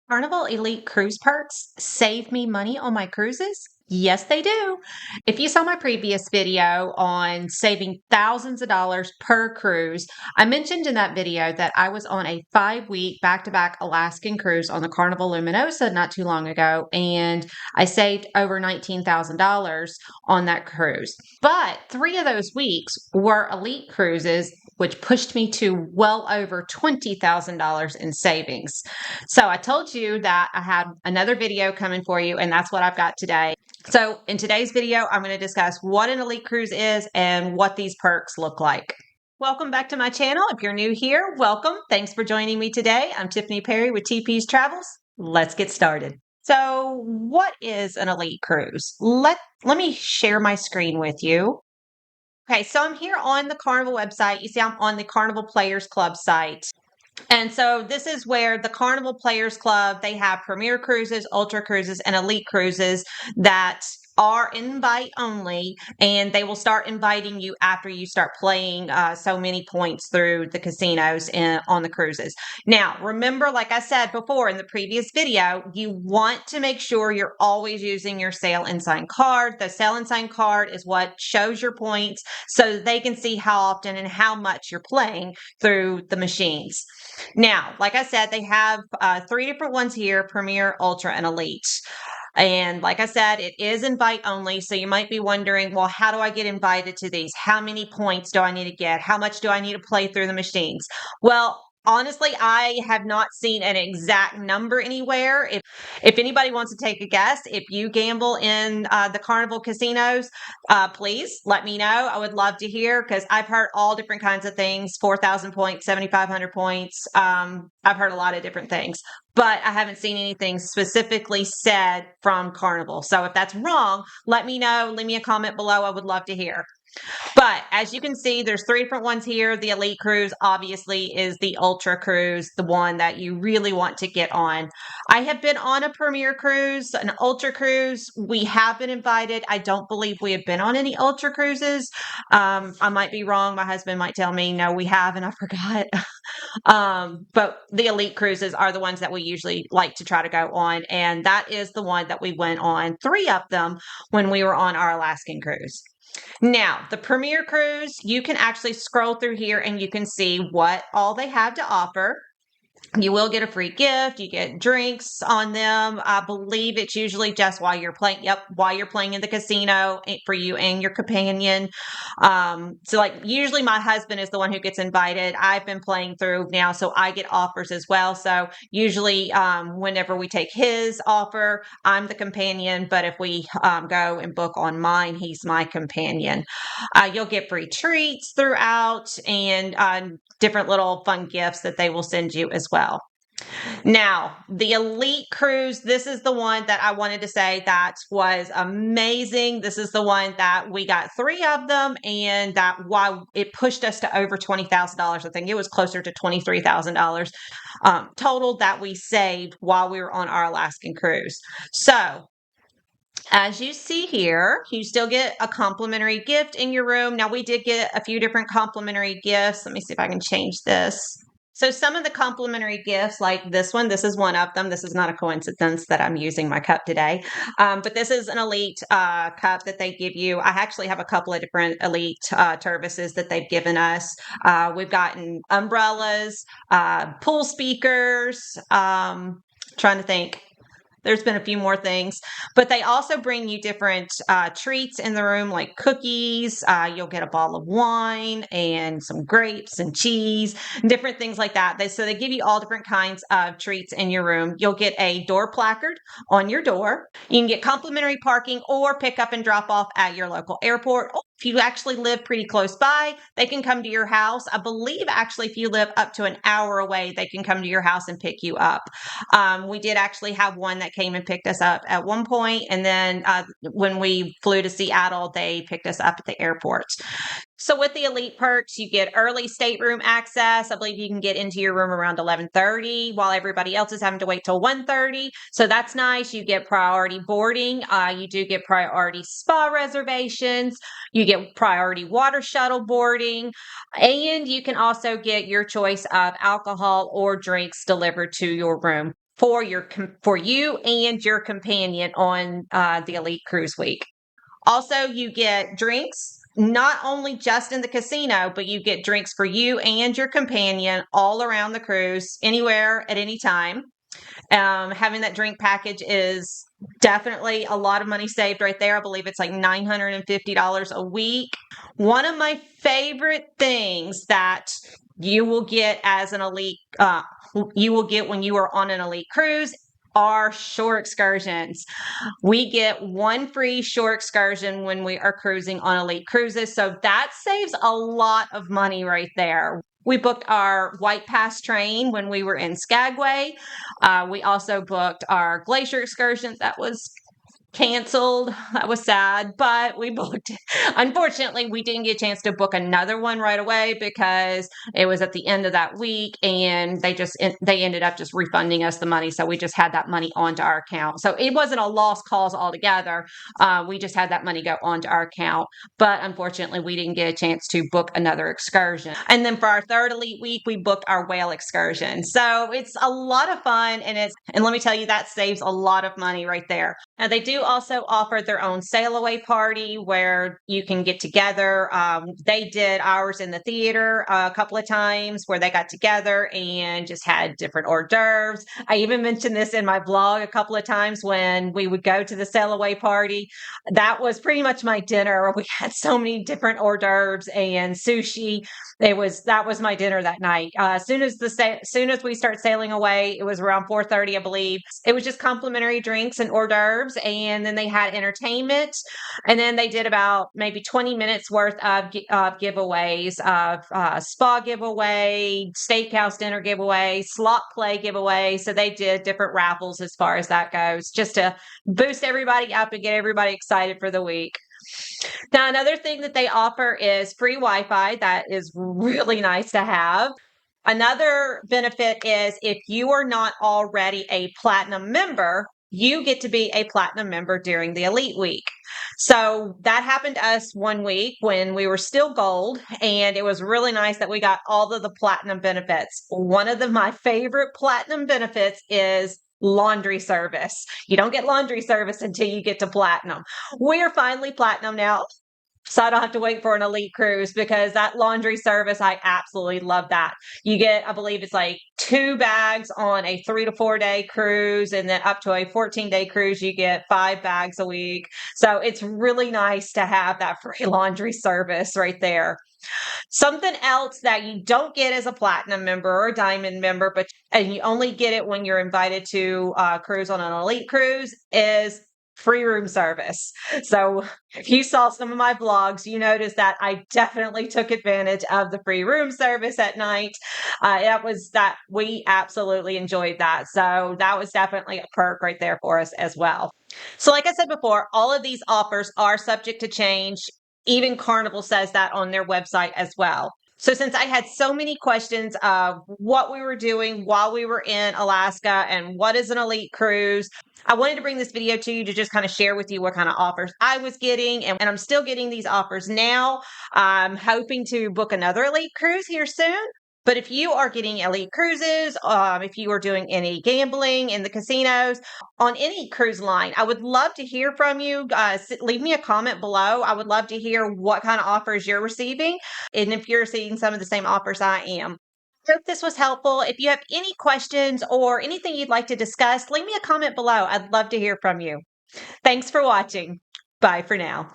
Carnival Elite Cruise Perks save me money on my cruises? Yes, they do. If you saw my previous video on saving thousands of dollars per cruise, I mentioned in that video that I was on a 5-week back-to-back Alaskan cruise on the Carnival Luminosa not too long ago, and I saved over $19,000 on that cruise. But 3 of those weeks were elite cruises, which pushed me to well over $20,000 in savings. So I told you that I had another video coming for you, and that's what I've got today. So in today's video, I'm going to discuss what an elite cruise is and what these perks look like. Welcome back to my channel. If you're new here, welcome. Thanks for joining me today. I'm Tiffany Perry with TP's Travels. Let's get started. So what is an elite cruise? Let me share my screen with you. Okay, so I'm here on the Carnival website. You see I'm on the Carnival Players Club site. And so this is where the Carnival Players Club, they have premier cruises, ultra cruises, and elite cruises that are invite only, and they will start inviting you after you start playing so many points through the casinos on the cruises. Now, remember, like I said before in the previous video, you want to make sure you're always using your Sail and Sign card. The Sail and Sign card is what shows your points so they can see how often and how much you're playing through the machines. Now, like I said, they have 3 different ones here, Premier, Ultra, and Elite. And like I said, it is invite only. So you might be wondering, well, how do I get invited to these? How many points do I need to get? How much do I need to play through the machines? Well, honestly, I have not seen an exact number anywhere. If anybody wants to take a guess, if you gamble in the Carnival casinos, please let me know. I would love to hear because I've heard all different kinds of things, 4,000 points, 7,500 points. I've heard a lot of different things, but I haven't seen anything specifically said from Carnival. So if that's wrong, let me know. Leave me a comment below. I would love to hear. But as you can see, there's 3 different ones here. The Elite Cruise obviously is the Ultra Cruise, the one that you really want to get on. I have been on a Premier Cruise, an Ultra Cruise. We have been invited. I don't believe we have been on any Ultra Cruises. I might be wrong. My husband might tell me, no, we have, and I forgot. But the Elite Cruises are the ones that we usually like to try to go on. And that is the one that we went on, 3 of them, when we were on our Alaskan cruise. Now, the Premier Cruise, you can actually scroll through here and you can see what all they have to offer. You will get a free gift. You get drinks on them. I believe it's usually just while you're playing. Yep, while you're playing in the casino for you and your companion. So like usually my husband is the one who gets invited. I've been playing through now, so I get offers as well. So usually whenever we take his offer, I'm the companion. But if we go and book on mine, he's my companion. You'll get free treats throughout and different little fun gifts that they will send you as well. Now, the Elite Cruise, this is the one that I wanted to say that was amazing. This is the one that we got 3 of them, and that why it pushed us to over $20,000. I think it was closer to $23,000 total that we saved while we were on our Alaskan cruise. So as you see here, you still get a complimentary gift in your room. Now, we did get a few different complimentary gifts. Let me see if I can change this. So some of the complimentary gifts, like this one, this is one of them. This is not a coincidence that I'm using my cup today. But this is an Elite cup that they give you. I actually have a couple of different Elite services that they've given us. We've gotten umbrellas, pool speakers, trying to think. There's been a few more things, but they also bring you different treats in the room, like cookies. You'll get a bottle of wine and some grapes and cheese, and different things like that. So they give you all different kinds of treats in your room. You'll get a door placard on your door. You can get complimentary parking or pick up and drop off at your local airport. If you actually live pretty close by, they can come to your house. I believe actually if you live up to an hour away, they can come to your house and pick you up. We did actually have one that came and picked us up at one point, and then when we flew to Seattle, they picked us up at the airport. So with the Elite Perks, you get early stateroom access. I believe you can get into your room around 11:30 while everybody else is having to wait till 1:30. So that's nice. You get priority boarding. You do get priority spa reservations. You get priority water shuttle boarding. And you can also get your choice of alcohol or drinks delivered to your room. for you and your companion on the Elite Cruise Week. Also, you get drinks, not only just in the casino, but you get drinks for you and your companion all around the cruise, anywhere at any time. Having that drink package is definitely a lot of money saved right there. I believe it's like $950 a week. One of my favorite things that you will get as an elite, you will get when you are on an elite cruise are shore excursions. We get one free shore excursion when we are cruising on elite cruises. So that saves a lot of money right there. We booked our White Pass train when we were in Skagway. We also booked our glacier excursions. That was canceled. That was sad, but we booked. Unfortunately, we didn't get a chance to book another one right away because it was at the end of that week, and they ended up just refunding us the money. So we just had that money onto our account. So it wasn't a lost cause altogether. We just had that money go onto our account, but unfortunately, we didn't get a chance to book another excursion. And then for our third elite week, we booked our whale excursion. So it's a lot of fun, and let me tell you, that saves a lot of money right there. Now, they do also offer their own sail away party where you can get together. They did ours in the theater a couple of times where they got together and just had different hors d'oeuvres. I even mentioned this in my blog a couple of times when we would go to the sail away party. That was pretty much my dinner. We had so many different hors d'oeuvres and sushi. That was my dinner that night. As soon as we start sailing away, it was around 4:30, I believe. It was just complimentary drinks and hors d'oeuvres, and then they had entertainment, and then they did about maybe 20 minutes worth of giveaways of spa giveaway, steakhouse dinner giveaway, slot play giveaway. So they did different raffles as far as that goes, just to boost everybody up and get everybody excited for the week. Now, another thing that they offer is free Wi-Fi. That is really nice to have. Another benefit is if you are not already a platinum member, you get to be a platinum member during the Elite Week. So that happened to us one week when we were still gold, and it was really nice that we got all of the platinum benefits. One of my favorite platinum benefits is laundry service. You don't get laundry service until you get to platinum. We are finally platinum now, so I don't have to wait for an elite cruise because that laundry service, I absolutely love that. You get, I believe it's like 2 bags on a 3 to 4 day cruise, and then up to a 14-day cruise, you get 5 bags a week. So it's really nice to have that free laundry service right there. Something else that you don't get as a platinum member or a diamond member, and you only get it when you're invited to cruise on an elite cruise, is free room service. So if you saw some of my vlogs, you noticed that I definitely took advantage of the free room service at night. We absolutely enjoyed that. So that was definitely a perk right there for us as well. So like I said before, all of these offers are subject to change. Even Carnival says that on their website as well. So since I had so many questions of what we were doing while we were in Alaska and what is an elite cruise, I wanted to bring this video to you to just kind of share with you what kind of offers I was getting. And I'm still getting these offers now. I'm hoping to book another elite cruise here soon. But if you are getting elite cruises, if you are doing any gambling in the casinos, on any cruise line, I would love to hear from you. Leave me a comment below. I would love to hear what kind of offers you're receiving and if you're seeing some of the same offers I am. Hope this was helpful. If you have any questions or anything you'd like to discuss, leave me a comment below. I'd love to hear from you. Thanks for watching. Bye for now.